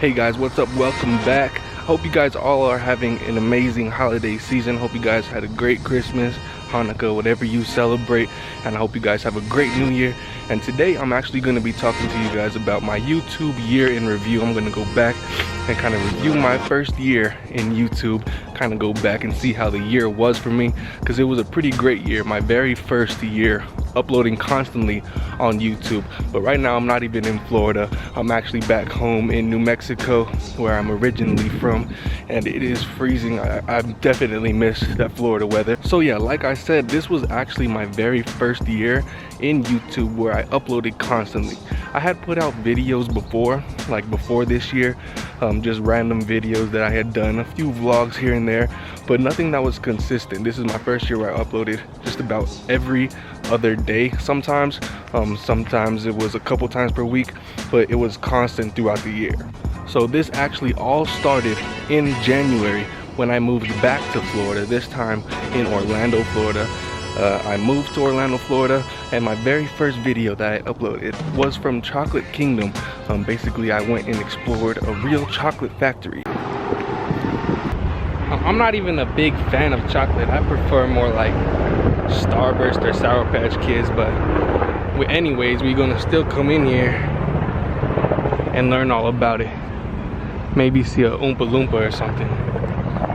Hey guys, what's up? Welcome back. Hope you guys all are having an amazing holiday season. Hope you guys had a great Christmas, Hanukkah, whatever you celebrate, and I hope you guys have a great new year. And today I'm actually going to be talking to you guys about my YouTube year in review. I'm going to go back and kind of review my first year in YouTube, kind of go back and see how the year was for me, because it was a pretty great year. My very first year uploading constantly on YouTube. But right now I'm not even in Florida. I'm actually back home in New Mexico, where I'm originally from, and it is freezing. I definitely miss that Florida weather. So yeah, like I said, this was actually my very first year in YouTube where I uploaded constantly. I had put out videos before, like before this year, just random videos that I had done, a few vlogs here and there, but nothing that was consistent. This is my first year where I uploaded just about every other day. Sometimes it was a couple times per week, but it was constant throughout the year. So this actually all started in January when I moved back to Florida, this time in Orlando, Florida. I moved to Orlando, Florida, and my very first video that I uploaded was from Chocolate Kingdom. Basically, I went and explored a real chocolate factory. I'm not even a big fan of chocolate. I prefer more like Starburst or Sour Patch Kids, but anyways, we're gonna still come in here and learn all about it. Maybe see a Oompa Loompa or something,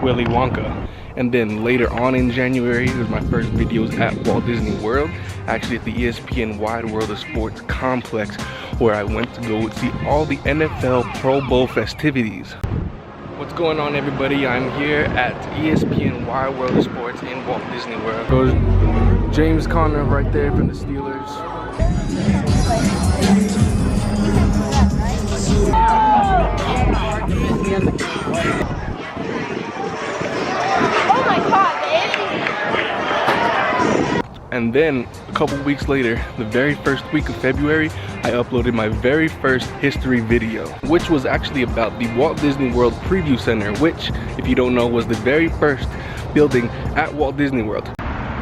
Willy Wonka. And then later on in January, it was my first videos at Walt Disney World, actually at the ESPN Wide World of Sports complex, where I went to go see all the NFL Pro Bowl festivities. What's going on, everybody? I'm here at ESPN Wide World of Sports in Walt Disney World. Goes James Conner right there from the Steelers. And then a couple weeks later, the very first week of February, I uploaded my very first history video, which was actually about the Walt Disney World Preview Center, which, if you don't know, was the very first building at Walt Disney World.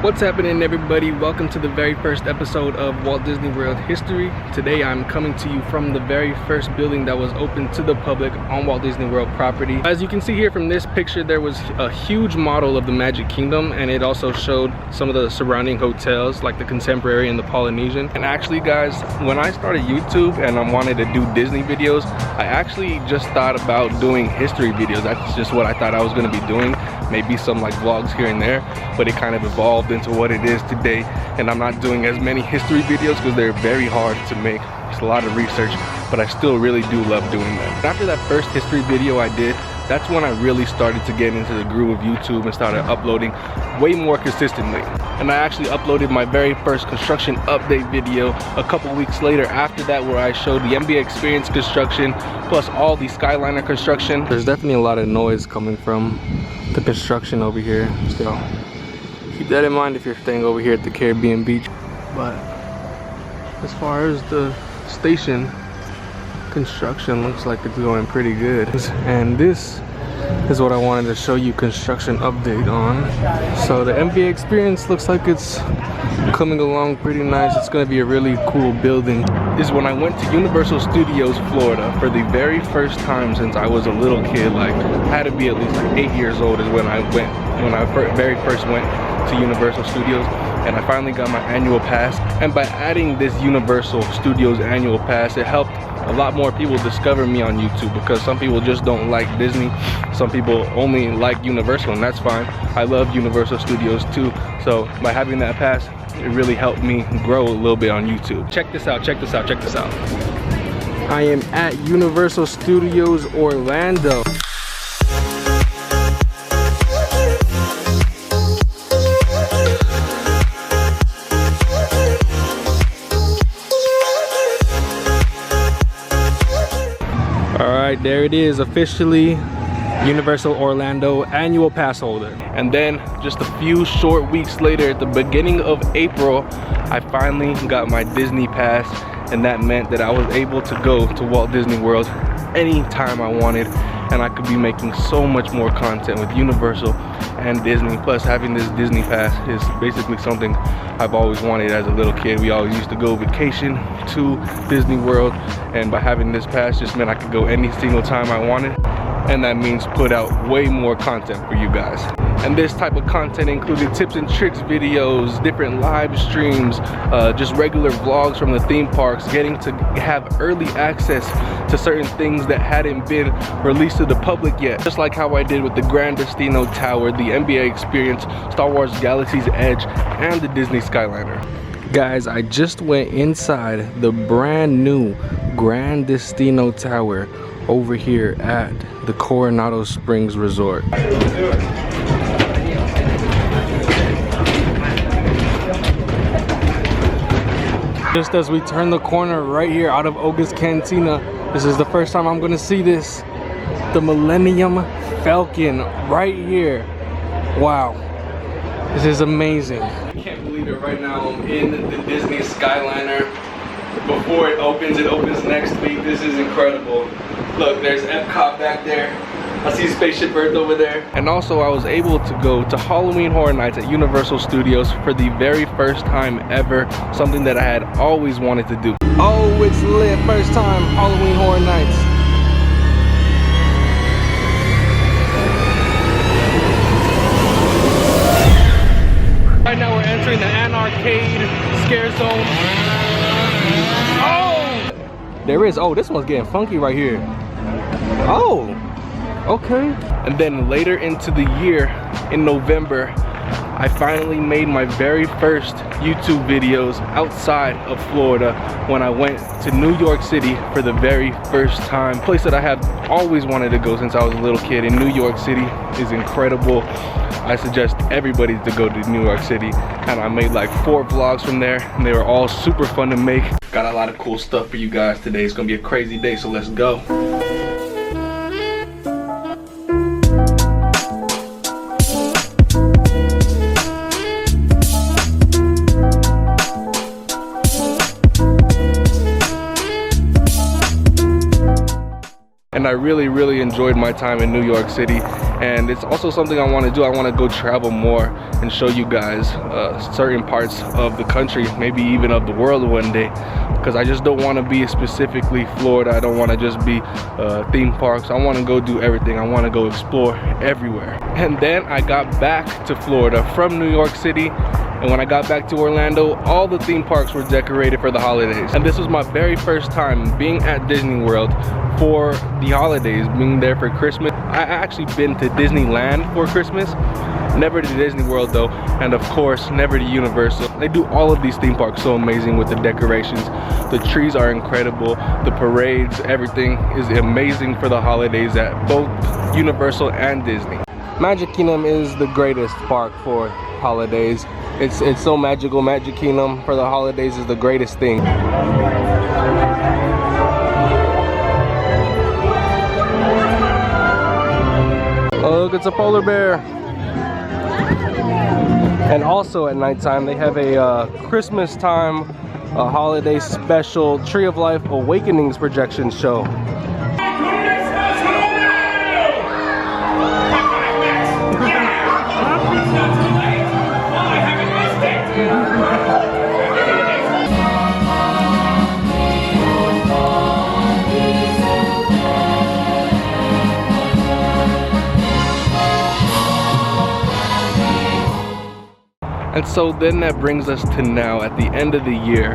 What's happening, everybody? Welcome to the very first episode of Walt Disney World History. Today I'm coming to you from the very first building that was open to the public on Walt Disney World property. As you can see here from this picture, there was a huge model of the Magic Kingdom, and it also showed some of the surrounding hotels like the Contemporary and the Polynesian. And actually, guys, when I started YouTube and I wanted to do Disney videos, I actually just thought about doing history videos. That's just what I thought I was going to be doing. Maybe some like vlogs here and there, but it kind of evolved into what it is today. And I'm not doing as many history videos because they're very hard to make. It's a lot of research, but I still really do love doing that. After that first history video I did, that's when I really started to get into the groove of YouTube and started uploading way more consistently. And I actually uploaded my very first construction update video a couple weeks later after that, where I showed the NBA Experience construction plus all the Skyliner construction. There's definitely a lot of noise coming from the construction over here, so keep that in mind if you're staying over here at the Caribbean beach. But as far as the station, construction looks like it's going pretty good. And this is what I wanted to show you construction update on. So the NBA Experience looks like it's coming along pretty nice. It's going to be a really cool building. This is when I went to Universal Studios Florida for the very first time since I was a little kid. Like, had to be at least like 8 years old is when I very first went to Universal Studios, and I finally got my annual pass. And by adding this Universal Studios annual pass, it helped a lot more people discover me on YouTube, because some people just don't like Disney. Some people only like Universal, and that's fine. I love Universal Studios too. So by having that pass, it really helped me grow a little bit on YouTube. Check this out, check this out, check this out. I am at Universal Studios Orlando. Alright, there it is, officially Universal Orlando annual pass holder. And then just a few short weeks later, at the beginning of April, I finally got my Disney pass, and that meant that I was able to go to Walt Disney World anytime I wanted, and I could be making so much more content with Universal and Disney. Plus, having this Disney pass is basically something I've always wanted as a little kid. We always used to go vacation to Disney World, and by having this pass just meant I could go any single time I wanted, and that means put out way more content for you guys. And this type of content included tips and tricks videos, different live streams, just regular vlogs from the theme parks, getting to have early access to certain things that hadn't been released to the public yet. Just like how I did with the Grand Destino Tower, the NBA Experience, Star Wars Galaxy's Edge, and the Disney Skyliner. Guys, I just went inside the brand new Grand Destino Tower over here at the Coronado Springs Resort. Just as we turn the corner right here out of Oga's Cantina, this is the first time I'm gonna see this. The Millennium Falcon right here. Wow, this is amazing. I can't believe it right now. I'm in the Disney Skyliner. Before it opens next week. This is incredible. Look, there's Epcot back there. I see Spaceship Earth over there. And also I was able to go to Halloween Horror Nights at Universal Studios for the very first time ever. Something that I had always wanted to do. Oh, it's lit. First time Halloween Horror Nights. Right now we're entering the Anarcade Scare Zone. Oh! There is. Oh, this one's getting funky right here. Oh! Okay. And then later into the year, in November, I finally made my very first YouTube videos outside of Florida when I went to New York City for the very first time. A place that I have always wanted to go since I was a little kid. And New York City is incredible. I suggest everybody to go to New York City. And I made like 4 vlogs from there, and they were all super fun to make. Got a lot of cool stuff for you guys today. It's gonna be a crazy day, so let's go. And I really enjoyed my time in New York City, and it's also something I want to do. I want to go travel more and show you guys certain parts of the country, maybe even of the world one day, because I just don't want to be specifically Florida. I don't want to just be theme parks. I want to go do everything. I want to go explore everywhere. And then I got back to Florida from New York City, and when I got back to Orlando, all the theme parks were decorated for the holidays. And this was my very first time being at Disney World for the holidays, being there for Christmas. I actually been to Disneyland for Christmas, never to Disney World though, and of course never to Universal. They do all of these theme parks so amazing with the decorations. The trees are incredible, the parades, everything is amazing for the holidays at both Universal and Disney. Magic Kingdom is the greatest park for holidays. It's so magical. Magic Kingdom for the holidays is the greatest thing. Oh, look, it's a polar bear. And also at nighttime, they have a Christmas time, a holiday special Tree of Life Awakenings projection show. And so then that brings us to now, at the end of the year,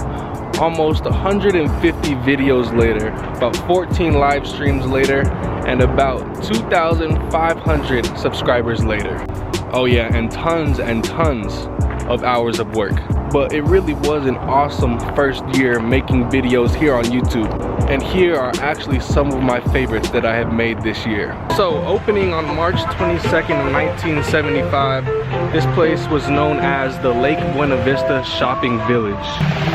almost 150 videos later, about 14 live streams later, and about 2,500 subscribers later. Oh yeah, and tons of hours of work. But it really was an awesome first year making videos here on YouTube. And here are actually some of my favorites that I have made this year. So opening on March 22nd, 1975, this place was known as the Lake Buena Vista Shopping Village.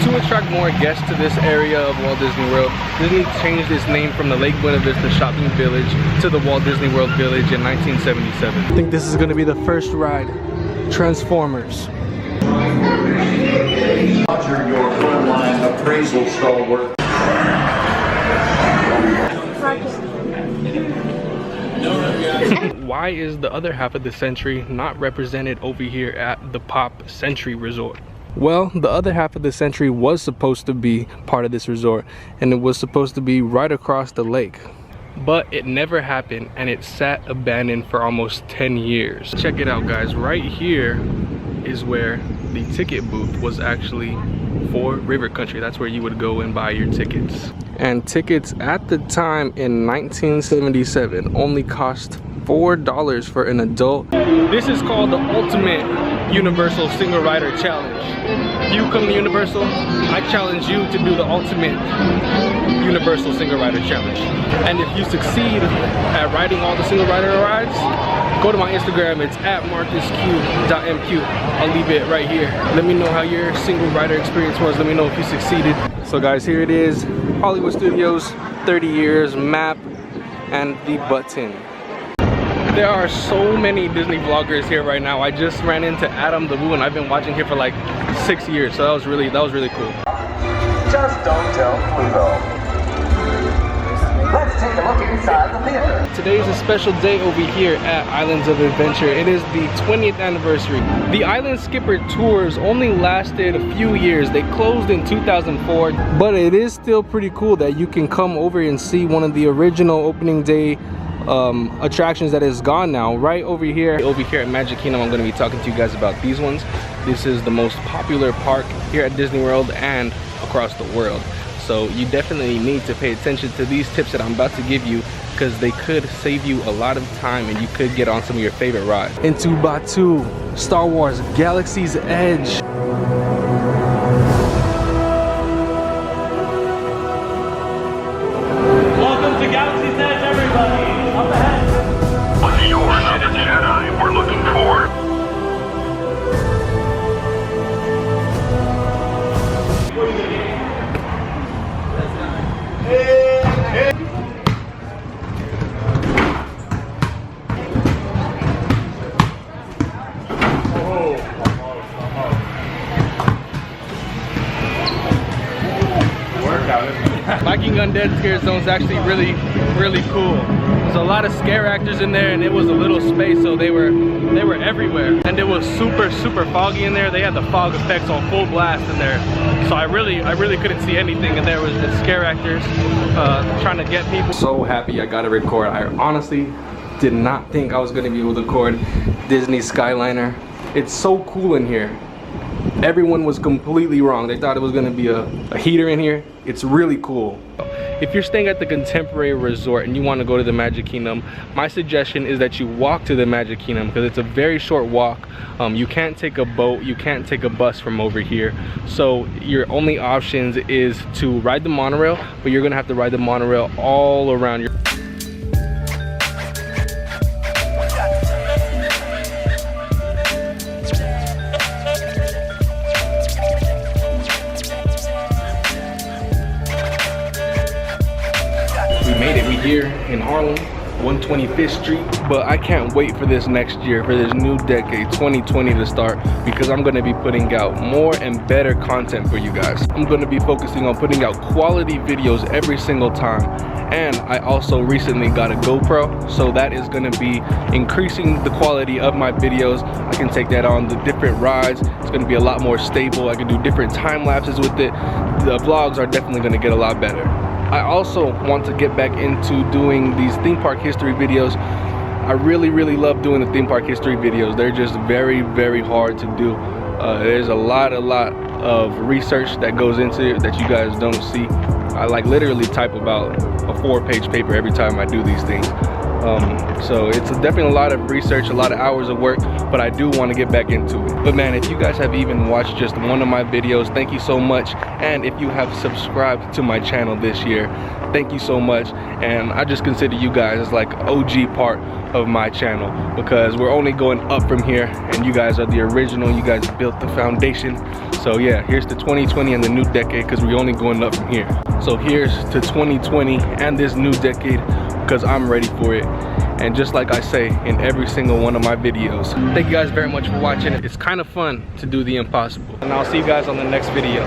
To attract more guests to this area of Walt Disney World, Disney changed its name from the Lake Buena Vista Shopping Village to the Walt Disney World Village in 1977. I think this is gonna be the first ride, Transformers. Roger, your front line of appraisal stalwart. Why is the other half of the Century not represented over here at the Pop Century Resort? Well, the other half of the Century was supposed to be part of this resort, and it was supposed to be right across the lake. But it never happened, and it sat abandoned for almost 10 years. Check it out, guys. Right here is where the ticket booth was actually for River Country. That's where you would go and buy your tickets. And tickets at the time in 1977 only cost $4 for an adult. This is called the Ultimate Universal Single Rider Challenge. You come to Universal, I challenge you to do the Ultimate Universal Single Rider Challenge. And if you succeed at riding all the single rider rides, go to my Instagram. It's at marcusq.mq. I'll leave it right here. Let me know how your single rider experience was. Let me know if you succeeded. So guys, here it is. Hollywood Studios, 30 years, map, and the button. There are so many Disney vloggers here right now. I just ran into Adam the Woo, and I've been watching here for like 6 years. So that was really cool. Just don't tell Pluto. Let's take a look inside the theater. Today is a special day over here at Islands of Adventure. It is the 20th anniversary. The Island Skipper tours only lasted a few years. They closed in 2004, but it is still pretty cool that you can come over and see one of the original opening day attractions that is gone now. Right over here at Magic Kingdom, I'm going to be talking to you guys about these ones. This is the most popular park here at Disney World and across the world. So you definitely need to pay attention to these tips that I'm about to give you, because they could save you a lot of time and you could get on some of your favorite rides. Into Batuu, Star Wars Galaxy's Edge. Welcome to Galaxy's Edge, everybody. Up ahead. What's your number, Jedi, we're looking for? Viking Undead Scare Zone is actually really cool. There's a lot of scare actors in there, and it was a little space, so they were everywhere. And it was super foggy in there. They had the fog effects on full blast in there, so I really couldn't see anything. And there was the scare actors trying to get people. So happy I got to record. I honestly did not think I was going to be able to record Disney Skyliner. It's so cool in here. Everyone was completely wrong. They thought it was going to be a heater in here. It's really cool. If you're staying at the Contemporary Resort and you want to go to the Magic Kingdom, my suggestion is that you walk to the Magic Kingdom, because it's a very short walk. You can't take a boat, you can't take a bus from over here. So your only options is to ride the monorail, but you're going to have to ride the monorail all around your... Here in Harlem, 125th Street, but I can't wait for this next year, for this new decade 2020 to start, because I'm going to be putting out more and better content for you guys. I'm going to be focusing on putting out quality videos every single time, and I also recently got a GoPro, so that is going to be increasing the quality of my videos. I can take that on the different rides. It's going to be a lot more stable. I can do different time lapses with it. The vlogs are definitely going to get a lot better. I also want to get back into doing these theme park history videos. I really love doing the theme park history videos. They're just very hard to do. There's a lot of research that goes into it that you guys don't see. I like literally type about a 4-page paper every time I do these things. So it's definitely a lot of research, a lot of hours of work, but I do want to get back into it. But man, if you guys have even watched just one of my videos, thank you so much. And if you have subscribed to my channel this year, thank you so much. And I just consider you guys as like OG part of my channel, because we're only going up from here, and you guys are the original. You guys built the foundation. So yeah, here's to 2020 and the new decade, because we're only going up from here. So here's to 2020 and this new decade, because I'm ready for it. And just like I say in every single one of my videos, thank you guys very much for watching. It's kind of fun to do the impossible, and I'll see you guys on the next video.